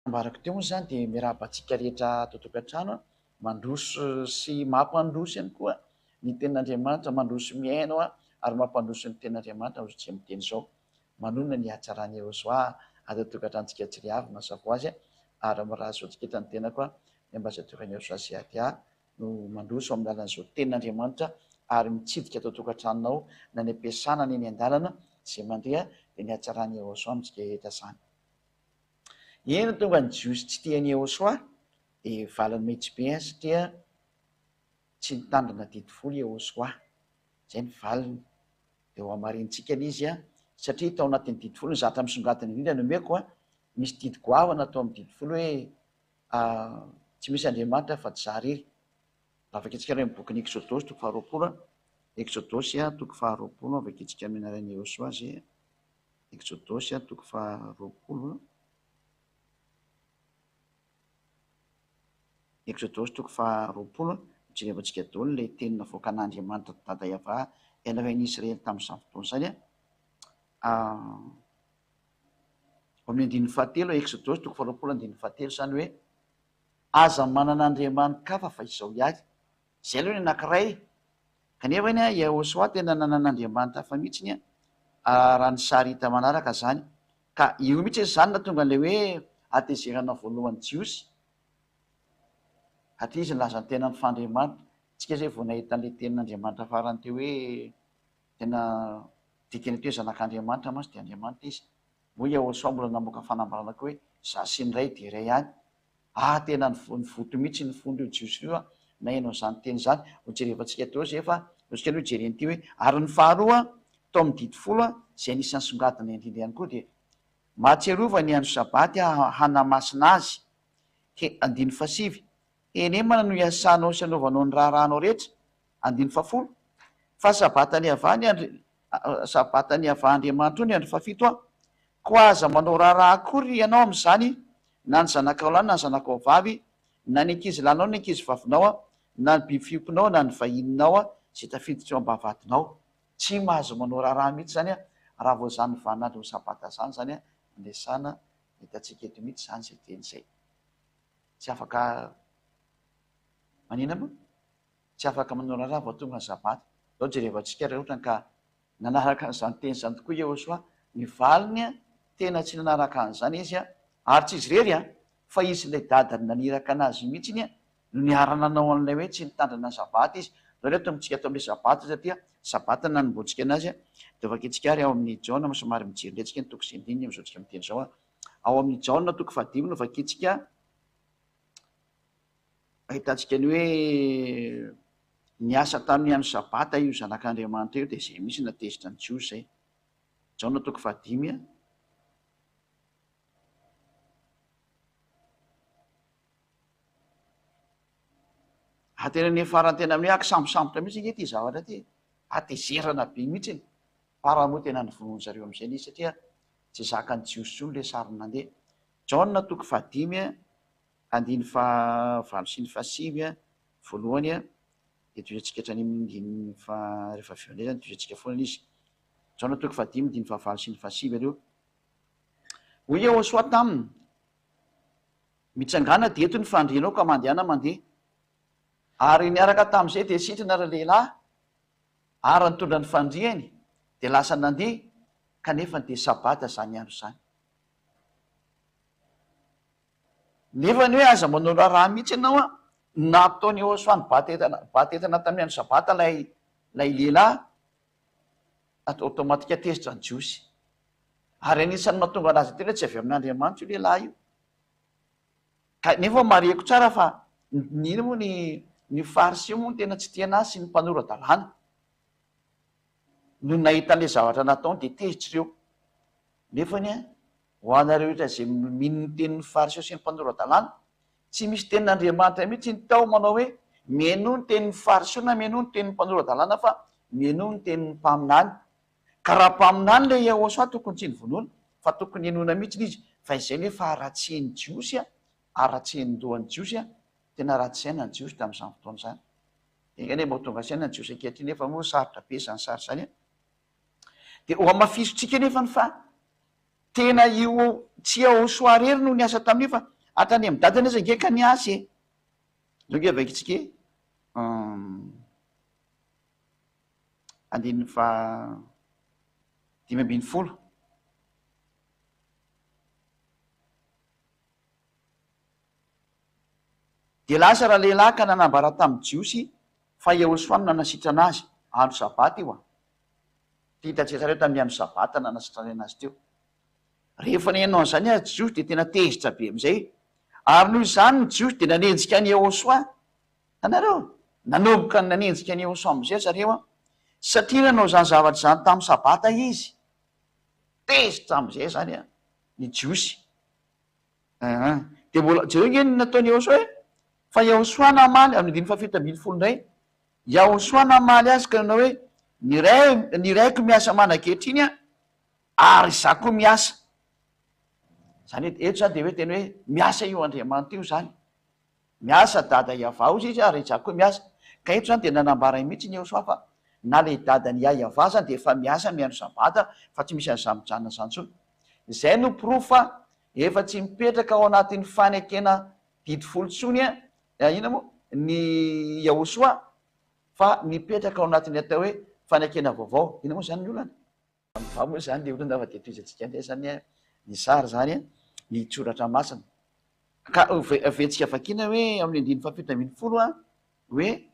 Ambarako teo moa zany de mirahabantsika rehetra totokantrano mandroso sy mampandroso ihany koa ny tenin'Andriamanitra, mandroso miaino ary mampandroso ny tenin'Andriamanitra ozy tsy miteny zao manonona ny hatsarany Jesosy ato tokantrantsika tsiriavy mazava ho azy ary raha soatsika eto ny tena koa ny ambasadorany Jesosy aty no mandroso amin'ny alalan'izao tenin'Andriamanitra ary mitsidika ato tokantranonao na ny ampiasana ny eny an-dalana izay mandeha de ny hatsarany Jesosy amintsika eto zany. Eny tonga ny jiosy tsy tiany Jesosy de valiny mihitsy be satria tsy nitandrina didy folo Jesosy zay ny valiny de ho amarintsika izy satria tao anatin'ny didy folo ny zatra misongadina indrindra no omeko misy didy goavana tao amin'ny didy folo hoe tsy misy Andriamanitra fa tsy zah irery. Avakitsika reo bokin'ny Exodosy toko faharoapolo Exodosy toko faharoapolo avakitsika amin'ny anaran'i Jesosy azy Exodosy toko faharoapolo Exodosy toko faharoapolo mijerevantsika daholo le teny navoaka an'Andriamanitra dada Iava elaven'ny Israely tamin'izany fotoana zany amin'ny andininy fahatelo Exodosy toko faharoapolo andininy fahatelo zany hoe aza manana andriamanikafa fa izao ihany zay aloha ny anankiray kanefa iny Jesosy tena nanan'Andriamanitra hafa mihitsiny raha ny sary hita manaraka zany ka io mihitsy zany na tonga le hoe atezerana voalohan'ny jiosy atria izy nilaza ny tena ny fandriamanitra tsika zay vao nahita an'le tenin'Andriamanitra farany teo hoe tena dikany teo zanak'Andriamanitra masy de Andriamanitra izy moa Jesosy mbola namoaka fanambarana koa hoe za sy ny ray de iray ihany tena ny voto mihitsy ny fondro io jiosy io na enao zany teny zany hojerevantsika teo zay fa otsika aloha jereny ty hoe ary ny faharoa tao amin'ny didy folo zay anisan'ny songadina indrindra ihany koa de mahatsiarova ny andro sabaty hanamasina azy andiny fasivy enemana no iasanao sy anaovanao ny raharanao rehetra andiny fafolo fa sabatany ava Andriamanitra ny andro fafito ko aza manao raharaha akory ianao amin'izany na ny zanakao lahy na ny zanakao vavy na ny ankizy lanao ny ankizy vavinao na ny biby fiompinao na ny vahininao zay tafiditra eo ambavadinao tsy mahazo manao raharaha mihitsy zany raha vao zany vanandro sabata zany zany andesana hitatsika eto mihitsy zany zay teny zay tsy afaka manina moa tsy afaka manao raharaha vao tonga ny sabata zao jerevantsika raha ohatra ka nanaraka n'izany teny zany tokoa Jesosy ny valiny tena tsy nanaraka an'izany izy ary tsy izy rery fa izy ilay dadany naniraka anazy mihitsy iny no niarana anao an'ilay hoe tsy nitandrina ny sabata izy zao reto mitsika ato amin'ilay sabata satria sabata nanomboantsika anazy de vakitsika ary ao amin'ny Jaona somary mijeriletsika ny toko sy andininy am'izao tsika miteny zao ao amin'ny Jaona toko fahadimy no vakitsika ahitantsika ny hoe niasa tamin'ny andro sabata io zanak'Andriamanitra io de zay misy natezitra ny jiosy zay Jaona toko fahadimy tena ny farantena amin'ny sambosambotra mihitsy ity zavatra ty atezerana be mihitsy para moa tena ny vonoany zareo am'izay izy satria tsy zaka ny jiosy zony le sary nandeha Jaona toko fahadimy andiny fahavalo sy ny fahasivy voalohany de toizantsika hatrany amin'ny rehefa avy eo toizantsika foana izy Jaona toko fahadimy andiny fahavalo sy ny fahasivy aleo hoy Jesosy taminy mitsangana de eto ny fandrianao ka mandehana mandeha ary niaraka tamin'izay de sitrana ra lehilahy ary nitondra ny fandriany de lasa nandeha kanefa de sabata zany andro zany nefa ny hoe aza manao raharaha mihitsy ianao nataony Jesosy batetana tamin'ny andro sabata lay lehilahy automatika tezitra ny jiosy ary anisan'ny mahatonga anazy tena tsy avy amin'Andriamanitra io lehilahy io kanefa mareko tsara fa nina moa ny fariseo moa tena tsy tiana azy sy ny mpanoradalàna no nahita an'le zavatra nataony de tezitra ireo nefany ho anareo rehetra zay mino ny tenin'ny fariseo sy ny mpanoradalàna tsy misy tenin'Andriamanitra mihitsy ny tao manao hoe mieno ny tenin'ny fariseo na mieno ny tenin'ny mpanoradalàna fa mieno ny tenin'ny mpaminany ka raha mpaminany le Jesosy tokony tsy ny vonoana fa tokony enona mihitsy izy fa izay nefa aratseny jiosy aratseny dohan'ny jiosy tena ratsaina ny jiosy tamin'izany fotoana zany engany mahatonga saina ny jiosy ankehitriny nefa moa sarotra be zany sary zany de ho amafisotsika nefa ny fa tena io tsy Jesosy rery no niasa tamin'io fa atrany amin'ny dadana izy angeka ny asy zao nge vaikitsika andiny fa 5 de lasa raha lehilahy ka nanambara tamin'ny jiosy fa Jehosoa nanasitrana azy andro sabata io tia hitantsika reo tamin'ny andro sabata nanasitrana azy teo. Rehefa nenao an'izany a jiosy de tena tezitra be am'izay ary noho izany ny jiosy de nanenjika ny Jehosoa. Anareo nanomboka ny nanenjika ny Jehosoa am'izay zareo satria nanao zany zavatra zany tamin'ny sabata izy tezitra am'izay zany ny jiosy. De mbola jereo nge nataony Jehosoa fa Jehosoa namaly amin'ny 7 ndray Jehosoa namaly azy ka nanao hoe ny raiko miasa manakehitriny ary za koa miasa. Zany eto zany de hoe tena hoe miasa io Andriamanitra io zany, miasa dada iavao izy ary za koa miasa. Ka eto zany de nanambara mihitsy ny Jehosoa fa na le dadany iavao zany de efa miasa miandro sabata fa tsy misy an'izany mijanona zany tsony. Zay no profa efa tsy mipetraka ao anatin'ny fanekena didifolo tsony ina moa ny Jehosoa fa mipetraka ao anatin'ny atao hoe fanekena vaovao. Ina moa zany ny olana va moa zany le olana fa de toizatsika ndray zany ny sary zany ny tsoratra masina ka avetsika vakina hoe amin'ny 7 hoe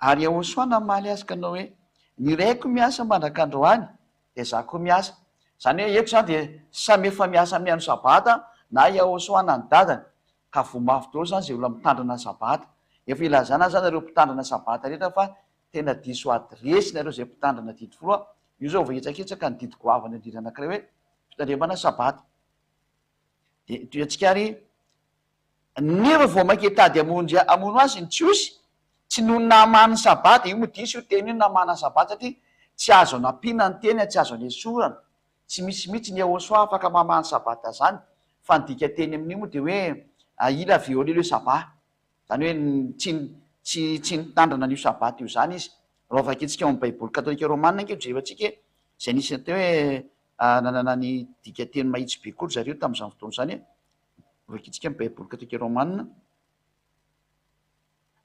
ary Jehosoa namaly azy ka nanao hoe ny raiko miasa mandrak'androany de za koa miasa. Zany hoe eto zany de samy efa miasa miandro sabata na Jehosoa na ny dadany ka vomafy daholo zany zay olona mitandrina sabata. Efa ilazana zany nareo mpitandrina sabata rehetra fa tena diso adresy nareo zay mpitandrina didifolo io zao vaitsakitsaka ny didigoavana indrindra anankiray hoe fitandremana sabata. De toatsika ary nefa vao mainka tady amono azy ny jiosy tsy no namany sabata io modisy io teny io namana sabata satria tsy azo anampiana ny teny tsy azo anesorana tsy misy mihitsy ny Jehosoa afaka mamany sabata zany fa ny dika teny amin'io moa de hoe ila viole le sabata zany hoe tsy nitandrina an'io sabata io zany izy. Raha vakitsika amin'ny baiboly katolika romanina nke jerevantsika zay nisy atao hoe nanana ny dika teny mahitsy be kory zareo tamin'izany fotoana zany vakitsika amin'ny baiboly katolika romanina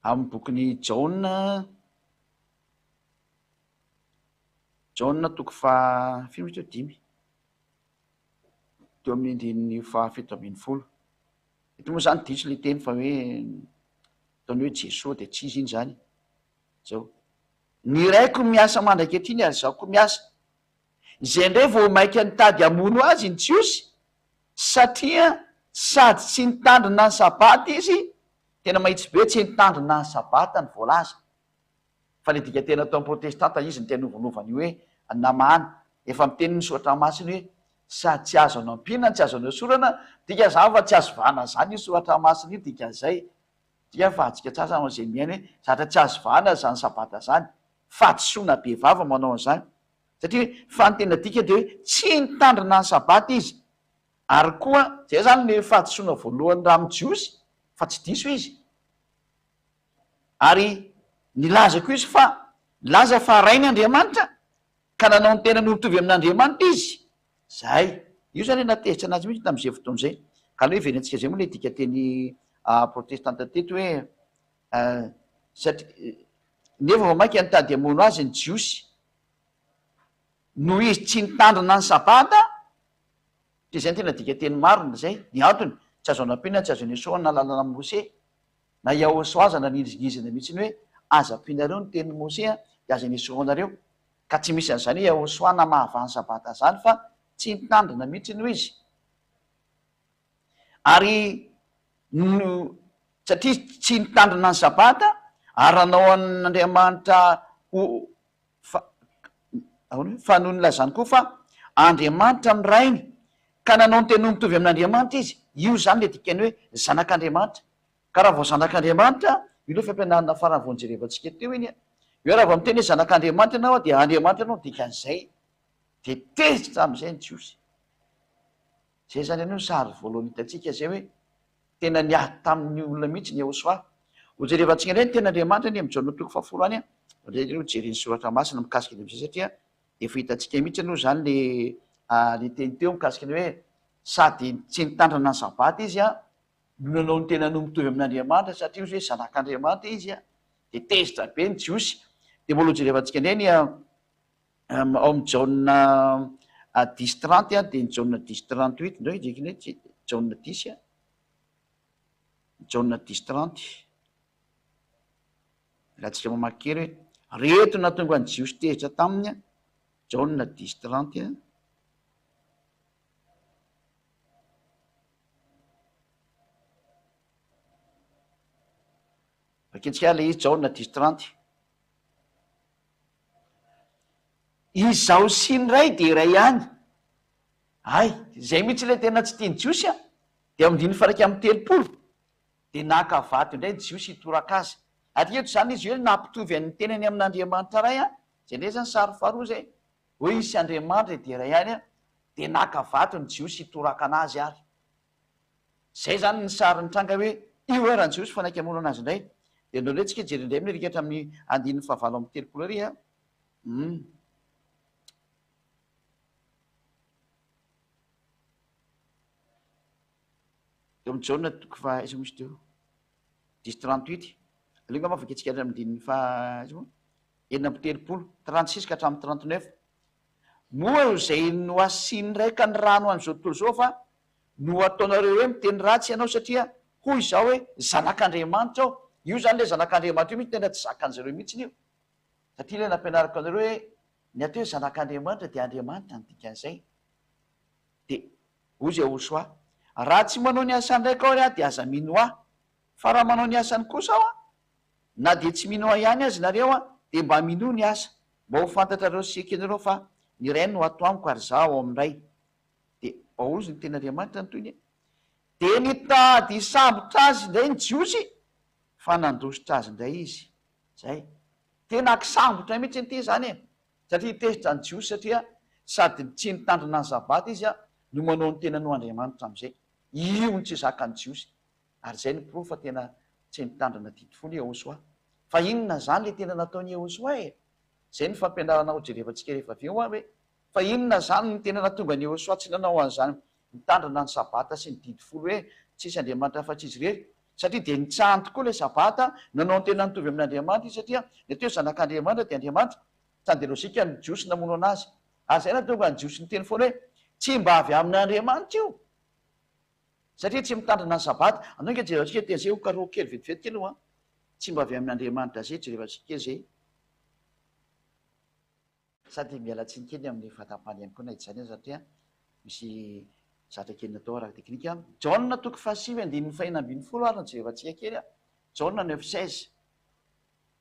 amin'ny bokiny Jaona toko fa 5 teo amin'ny andininy fa 7. Eto moa zany diso le teny fa hoe ataony hoe Jesoa de tsy izy iny zany zao ny raiko miasa mandrakehitriny ary zaho koa miasa. Zay ndray vao mainka nitady amono azy ny jiosy satria sady tsy nitandrina ny sabata izy tena mahitsy be tsy nitandrina ny sabata ny voalaza fa le dika tena atao protestanta izy ny tena novonovany hoe namana efa miteny ny soratra masiny hoe sady tsy azo anampiana tsy azo anesorana dika zany fa tsy azo vahana zany io soratra masiny io dika zay dia fa atsika tsasa am'izay miaina hoe zatra tsy azo vahana zany sabata zany fatsoana be vava manao an'izany satria fa ny tena dika de hoe tsy nitandrina ny sabata izy ary koa zay zany le fatsoana voalohany raha mijiosy fa tsy diso izy ary nilaza koa izy fa laza fa rainy Andriamanitra ka nanao ny tena no mitovy amin'Andriamanitra izy zay io zany natezitra anazy mihitsy tamin'izay fotoana zay ka le hoe verentsika zay moa le dika teny protestanta teto hoe satria nefa vao mainka nitady amono azy ny jiosy no izy tsy nitandrina ny sabata de zay ny tena dika teny marina zay ny antony tsy azo anampiana tsy azo anesoana na lalana Mose na Jehosoa aza nanindringizana mihitsy ny hoe aza ampianareo ny tenin'ny Mose de aza anesoanareo ka tsy misy an'izany hoe Jehosoa na mahavany sabata zany fa tsy nitandrina mihitsy noho izy ary no satria tsy nitandrina ny sabata ary nanao an'Andriamanitra fa noho nylazany koa fa Andriamanitra ny rainy ka nanao ny tena mitovy amin'Andriamanitra izy io zany le dikany hoe zanak'Andriamanitra. Ka raha vao zanak'Andriamanitra io le fampianarana farany voanjerevantsika teo iny hoe raha vao miteny hoe zanak'Andriamanitra ianao de Andriamanitra ianao dikan'izay de tezitra am'izay ny jiosy. Zay zany anio sary voalohany hitatsika zay hoe tena niady tamin'ny olona mihitsy ny Jehosoa. Hojerevantsika indray ny ten'Andriamanitra ny amin'ny Jaona toko 10 reo jereny soratra masina mikasika am'izay satria efa hitantsika mihitsy aloha zany le teny teo mikasika ny hoe sady tsy nitandrina ny sabata izy nanao ny tena no mitovy amin'Andriamanitra satria ozy hoe zanak'Andriamanitra izy a de tezitra be ny jiosy. De mbola jerevantsika indray ao amin'ny jauna 10:30 a de ny jauna 10:38 ndray ndraiky ndray jauna 10 a jauna 10:30 raha tsika mamaky kely hoe reto na tonga ny jiosy tezitra taminy a jauna 10:30 a vaketsika le izy jauna 10:30 izaho sy ny ray de iray ihany. Ay, zay mihitsy le tena tsy tiany jiosy a de amindiny faraiky amin'ny 30 de naka vato indray jiosy hitoraka azy. Atreto zany izy hoe nampitovy an'ny tenany amin'Andriamanitra ray a zay ndray zany sary faharoa zay hoe isy Andriamanitra de iray ihany a de naka vato ny jiosy hitoraka anazy ary. Zay zany ny sary nitranga hoe io erany jiosy fanaiky amono anazy indray. De ndreo ndray tsika jery indray mirikatra amin'ny 9:30 ary a. Eo amin'ny jauna toko fa isa misy teo 10:38 alinga mavaka antsika amindiny fa enina amby 30 36 ka hatramin'ny 39 moa zay no asiny raika ny rano an'izao tontolo zao fa no ataonareo hoe miteny ratsy ianao satria hoy izao hoe zanak'Andriamanitra ao. Io zany le zanak'Andriamanitra io mihitsy tena tsy zakan'zareo mihitsy io satria le nampianarako anareo hoe ny atao hoe zanak'Andriamanitra de Andriamanitra ny dikan'izay. De hoy zay osoa raha tsy manao ny asany raika ao ary a de aza mino ahy fa raha manao ny asany kosa ao a na de tsy mino ahy ihany azy nareo a de mba mino ny asa mba ho fantatrareo sy ekenareo fa ny ray no ato amiko ary za ao amin'ray. De aozy ny ten'Andriamanitra ny toyny de nitady sambotra azy indray ny jiosy fa nandositra azy indray izy. Zay tena kisambotra mihitsy ny ty zany e satria tezitra ny jiosy satria sady tsy nitandrina ny sabata izy a no manao ny tena no Andriamanitra am'izay. Io ny tsy zakany jiosy ary zay ny prov fa tena tsy nitandrina titofony Ehosoa. Fa inona zany le tena nataony Ehosoa e? Zay ny fampianarana ho jerevantsika rehefa avy eo hoe fa inona zany ny tena natonga ny Ehosoa tsy nanao an'izany mitandrina ny sabata sy ny didifolo hoe tsisy Andriamanitra fa tsy izy rery satria de nitsahany tokoa le sabata nanao ny tena nitovy amin'Andriamanitra izy satria ny ateo zanak'Andriamanitra de Andriamanitra sady de rosika ny jiosy namono anazy ary zay natonga ny jiosy ny teny foana hoe tsy mba avy amin'Andriamanitra io satria tsy mitandrina ny sabata. Anao nge jerevantsika teny zay ho karoa kely vetivety kely aloha tsy mba avy amin'Andriamanitra zay jerevantsika zay sady mialatsiny kely amin'ny fatampany ihany koa na izany satria misy zatra kely natao araky teknika. Jauna toko fahasivy andininy fahenina ambin'ny folo ary jerevantsika kely a jauna 9:16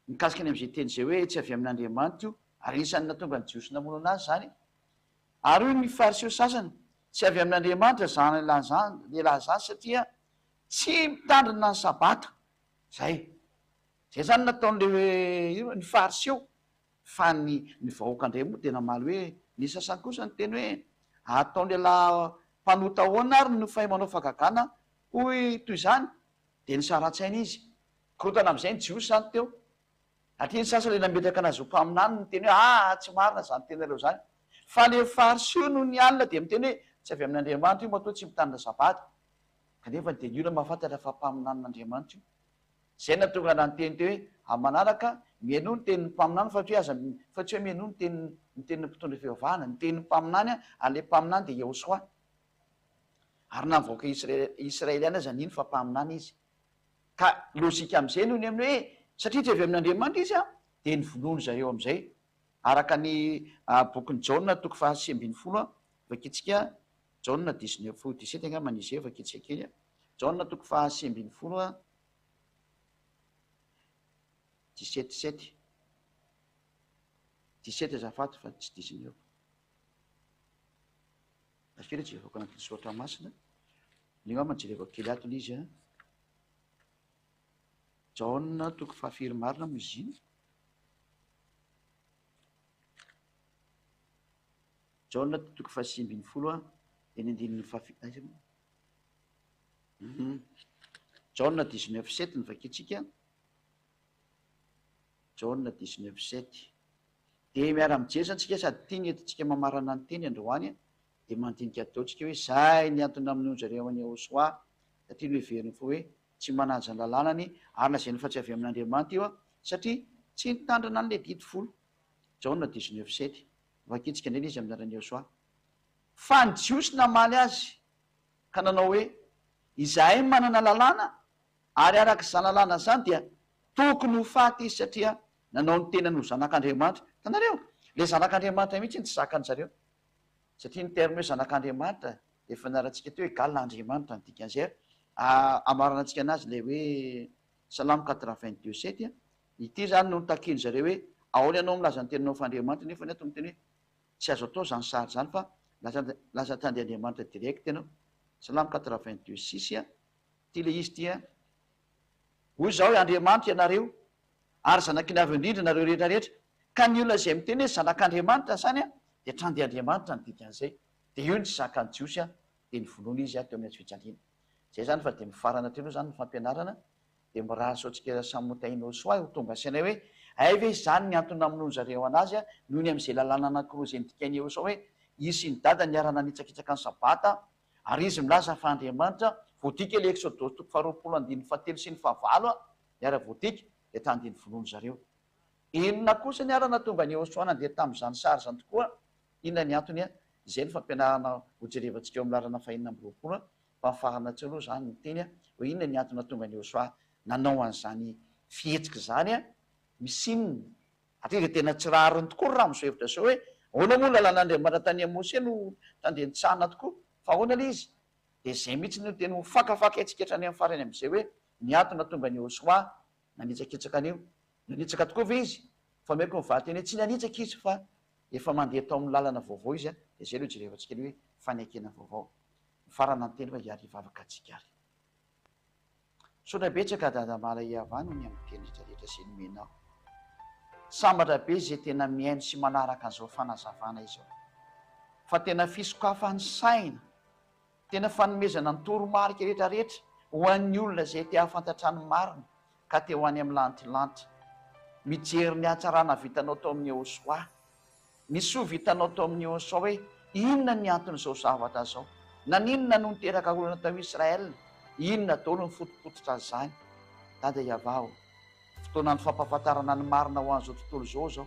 mikasika any am'izay teny zay hoe tsy avy amin'Andriamanitra io ary isan'ny natonga ny jiosy namono anazy zany. Ary hoy ny fariseo sasany tsy avy amin'Andriamanitra zany lehilahy zany satria tsy mitandrina ny sabata. Zay zany nataon'le ny fariseo fa ny vahoaka indray moa tena maly hoe ny sasany kosa ny teny hoe ataon'lehilahy mpanota ahoana ary no fahay manao fagagana hoy toy izany de ny saratsaina izy korotana am'izay ny jiosy zany teo atria ny sasa le nametraka anazy ho mpaminany ny teny hoe tsy marina zany tenareo zany fa le fariseo no ny alina de miteny hoe tsy avy amin'Andriamanitra io matoa tsy mitandrina sabata kanefa de io na mahafantatra fa mpaminan'Andriamanitra io. Zay natonga nanyteny teo hoe amanaraka miaino ny tenin'ny mpaminany fa tsy fa tsy hoe miaino ny tenin'ny mpitondra fivavahana ny tenin'ny mpaminany a ale mpaminany de Ehosoa ary navoaka Israeliana zany iny fa mpaminany izy ka lozika am'izay noho ny amin'ny hoe satria tsy avy amin'Andriamanitra izy a de ny vonono zareo am'izay araka ny bokyny jauna toko fahasy ambin'ny folo a vaketsika jauna 19:17 angamba izy eo vaketsika kely a jauna toko fahasy ambin'ny folo a 17 azafato fa tsy 19 akely jerevako anatin'ny soratra masina ny angamba jerevako kely ato le izy a jauna toko fahafiry marina mo izy iny jauna toko fahasy ambin'ny folo a de ny andininy jauna 19:7 ny vaketsika jauna 19:7 de miara mijesantsika sady tiany etintsika mamarana ny teny androany a de mandinika ataotsika hoe zay ny antony amin'ny zareo amin'ny Ehosoa satria no heveriny fo hoe tsy manaja ny lalànany ary lazany fa tsy avy amin'Andriamanitra io a satria tsy nitandrina an'le dity folo. Jaona 19:7 vakitsika indrindra izy amin'ny anarany Josoa. Fa ny jiosy namaly azy ka nanao hoe izahay manana lalàna ary araka izany lalàna zany dia tokony ho faty izy satria nanao ny tenany ho zanak'Andriamanitra. Tanareo le zanak'Andriamanitra mihitsy ny tsy zakany zareo satria ny terme hoe zanak'Andriamanitra efa naratsika teo hoe galin'Andriamanitra ny dikan'izay amarana antsika anazy le hoe Salamo 82:7 ity zany no takiny zareo hoe ahoana ianao milaza ny teninao fa Andriamanitra nefa ny ato miteny hoe tsy azo atao zany sary zany fa lasa tany Andriamanitra direct ianao. Salamo 82:6 ty le izy tia hoy zao hoe Andriamanitra ianareo ary zanaky ny avy indrindra nareo rehetrarehetra ka ny olona izay miteny hoe zanak'Andriamanitra zany a de trany Andriamanitra ny dikan'izay de io ny tsy zakany jiosy a de ny vonoana izy a teo amin'ny atsofijaliana. Zay zany fa de mifarana telo zany ny fampianarana de miraso antsika samotaina soa ho tonga sainay hoe ay ve zany ny antony namonoany zareo anazy a noho ny am'izay lalàna anankiroa zay nidikany eo sao hoe izy sy ny dada niarana nitsakitsaka ny sabata ary izy milaza fa Andriamanitra voadika le Exodus 2:7 sy ny 9 niara voadika de tandiny vonoany zareo. Inona kosa ny arana tonga ny Josoa nandeha tamin'izany sary zany tokoa, inona ny antony a zay ny fampianarana ho jerevantsika eo amin'ny lalana fahinana amby roapolo fa mifarana tsy aloha zany ny teny a hoe inona ny antony tonga ny Josoa nanao an'izany fihetsika zany a misinina atria de tena tsy rariny tokoa raha mizo hevitra zao hoe ahoana moa lalàn'Andriamanitra tany Mose no tandeha nitsahana tokoa fa ahoana le izy de zay mihitsy no teny ho fakafaka etsika hatrany amin'ny farany am'izay hoe ny antony tonga ny Josoa nanitsakitsaka anio. Nanitsaka tokoa ve izy fa meko mivady teny hoe tsy nanitsaka izy fa efa mandeha tao amin'ny lalana vaovao izy a de zay lo jerevantsika hoe fanekena vaovao mifarana ny teny fa hiary hivavaka atsika ary. Sotra betsaka dada mala iavany ny amin'ny teny rehetrarehetra sy ny menao sambatra be zay tena mihaino sy manaraka an'izao fanazavana izao fa tena fisokafan'ny saina tena fanomezana ny toromarika rehetrarehetra ho an'ny olona zay te hahafantatrany marina ka te ho any amin'ny lantilanitra. Mijery ny hatsarana vitanao tao amin'ny Josoa, ny soa vitanao tao amin'ny Josoa hoe inona ny anton'izao zavatra zao, naninona no niteraka olona tao Israel, inona daholo ny fotopototra zany. Dada iavao fotoana ny fampahafantarana ny marina ho an'izao tontolo zao zao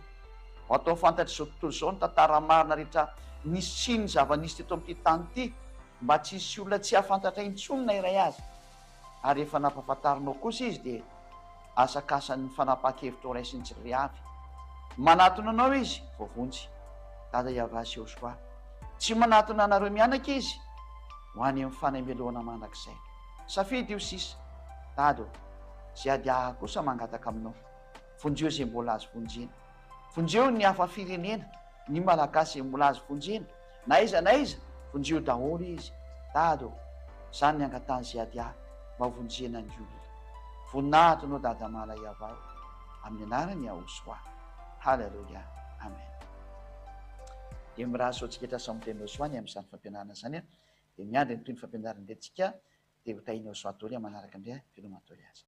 ho atao fantatry zao tontolo zao ny tantara marina rehetra nisy sy ny zava-nisy teto amin'ity tany ity mba tsy hisy olona tsy hafantatra intsonina iray azy ary efa nampahafantarinao kosa izy de asakasan'ny fanapaha-kevitra ray sy ny tsiry avy manatona anao izy voavonjy. Dada iavasy Josoa tsy manatona anareo mianaka izy ho any amin'ny fanameloana mandrakizay safidy io sisa dado zay adia kosa mangataka aminao vonjeo zay mbola azo vonjena vonjeo ny hafa firenena ny malagasy mbola azo vonjena na iza vonjeo daholo izy dado zany ny angatany zay adia mba vonjena ny olona voninahitra anao dada mala iavao amin'ny anarany Josoa. Halleluja, amen. De miraso antsika etra samoteny Josoa ny amin'izany fampianarana zany a de miandry ny toy ny fampianarana ndratsika de ho tahiny Josoa tory manaraka indray filomatory azy.